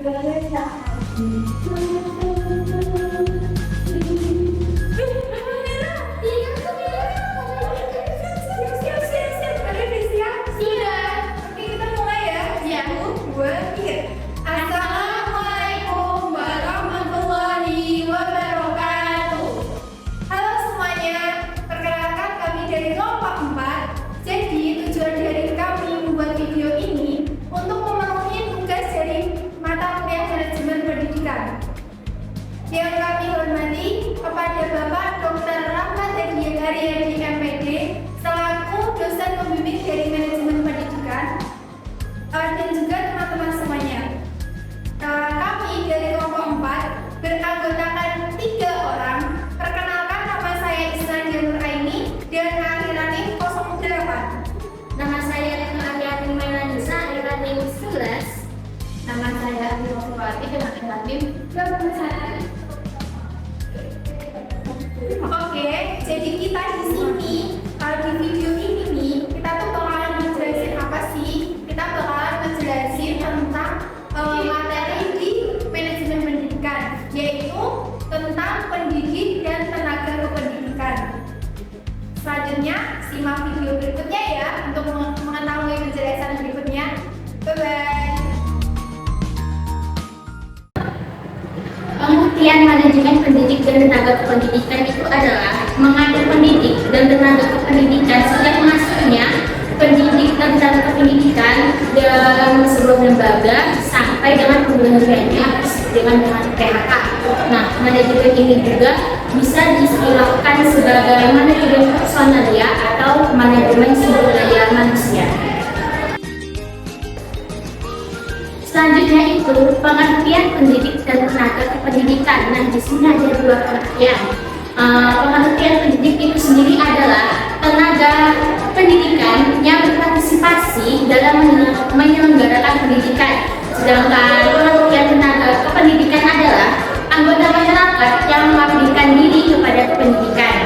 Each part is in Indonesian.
Assalamualaikum warahmatullahi wabarakatuh. Halo semuanya, perkenalkan kami dari kelompok 4. Jadi tujuan dari kami membuat video ini untuk memenuhi tugas dari mata kuliah manajemen pendidikan. Yang kami hormati kepada Bapak Dr. Rahmat Haryadi MPD selaku dosen pembimbing dari manajemen pendidikan, dan juga teman-teman semuanya. Kami dari kelompok 4 beranggotakan 3 orang. Perkenalkan, nama saya Islan Januraini dan akhirannya 08. Nama saya Retno Ariani Mailanisa, akhirannya 11. Nama saya Ayu Fawati dengan akhirannya 21. Oke, jadi kita di sini di video ini nih, kita tuh bakalan ngejelasin apa sih? Kita bakalan ngejelasin tentang materi di manajemen pendidikan, yaitu tentang pendidik dan tenaga kependidikan. Selanjutnya, simak video berikutnya ya untuk mengetahui penjelasan berikutnya. Bye-bye. Pengertian manajemen pendidik dan tenaga kependidikan itu adalah mengatur pendidik dan tenaga kependidikan sejak masuknya pendidik dan tenaga kependidikan dalam sebuah lembaga sampai dengan pemberhentiannya dengan PHK. Nah, manajemen ini juga bisa diistilahkan sebagai manajemen personalia atau manajemen sumber daya manusia. Selanjutnya itu pengertian pendidik dan tenaga kependidikan. Nah, di sini ada 2 pengertian. Pengertian pendidik itu sendiri adalah tenaga pendidikan yang berpartisipasi dalam menyelenggarakan pendidikan. Sedangkan pengertian tenaga kependidikan adalah anggota masyarakat yang mengabdikan diri kepada pendidikan.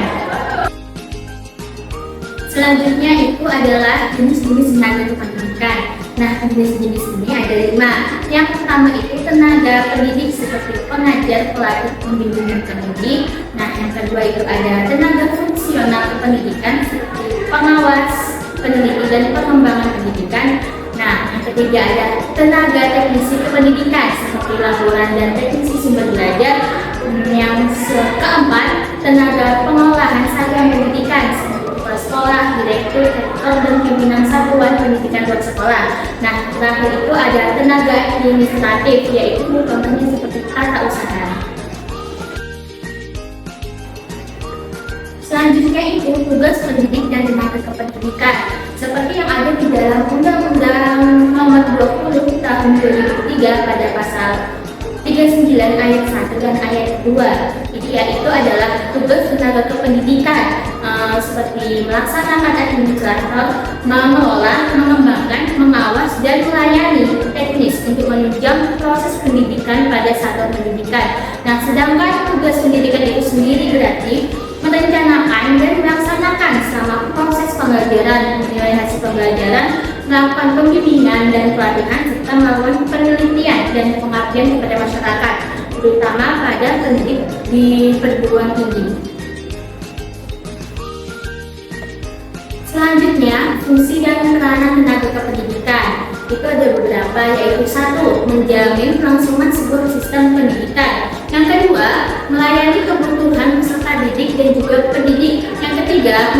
Selanjutnya itu adalah jenis-jenis tenaga kependidikan. Nah, jenis-jenis ini ada 5. Yang pertama itu tenaga pendidik seperti pengajar, pelatih, pembimbing, dan pendidik. Nah, yang kedua itu ada tenaga fungsional kependidikan seperti pengawas, peneliti, dan pengembangan pendidikan. Nah, yang ketiga ada tenaga teknisi kependidikan seperti laboran dan teknisi sumber belajar. Yang keempat, tenaga pengolahan satuan pendidikan seperti kepala sekolah, direktur, rektor, dan pimpinan satuan pendidikan buat sekolah. Nah, terakhir itu ada tenaga administratif, yaitu contohnya seperti tata usaha. Selanjutnya itu tugas pendidik dan tenaga kependidikan seperti yang ada di dalam Undang-Undang Nomor 20 Tahun 2003 pada pasal 39 ayat 1 dan ayat 2. Yaitu adalah tugas tenaga kependidikan seperti melaksanakan administrator, mengelola, mengembangkan, mengawas, dan melayani teknis untuk menunjang proses pendidikan pada satuan pendidikan. Nah, sedangkan tugas pendidikan itu sendiri berarti merencanakan dan melaksanakan selama proses pembelajaran, menilai hasil pembelajaran, melakukan pembimbingan dan pelatihan, serta melakukan penelitian dan pengabdian kepada masyarakat, terutama pada pendidik di perguruan tinggi. Selanjutnya, fungsi dan peranan tenaga kependidikan itu ada beberapa, yaitu 1. Menjamin kelangsungan sebuah sistem pendidikan. Yang kedua, melayani kebutuhan peserta didik dan juga pendidik. Yang ketiga,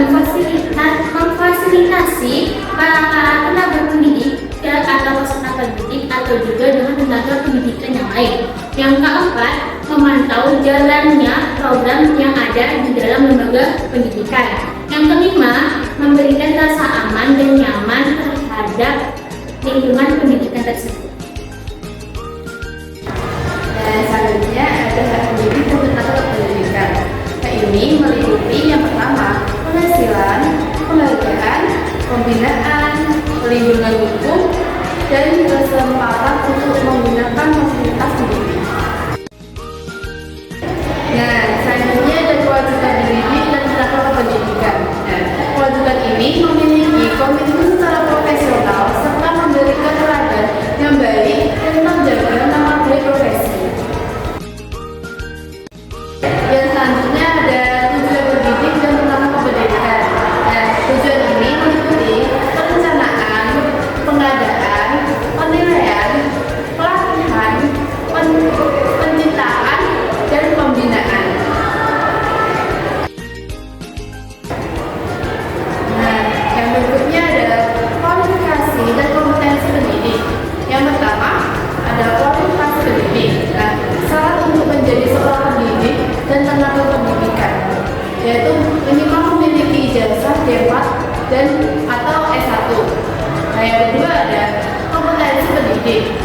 memfasilitasi para tenaga pendidik atau peserta pendidik atau juga dengan tenaga pendidikan yang lain. Yang keempat, memantau jalannya program yang ada di dalam lembaga pendidikan. Yang kelima, memberikan rasa aman dan nyaman terhadap lingkungan pendidikan tersebut. Dan selanjutnya ada hak pendidik dan tenaga kependidikan. Nah, ini meliputi yang pertama, penghasilan, penghargaan, pembinaan, perlindungan hukum, dan kesempatan untuk menggunakan fasilitas pendidik. Nah, selanjutnya ada kewajiban pendidik dan tenaga kependidikan. Nah, kewajiban ini memiliki komitmen secara profesional serta memberikan teladan yang mendidik.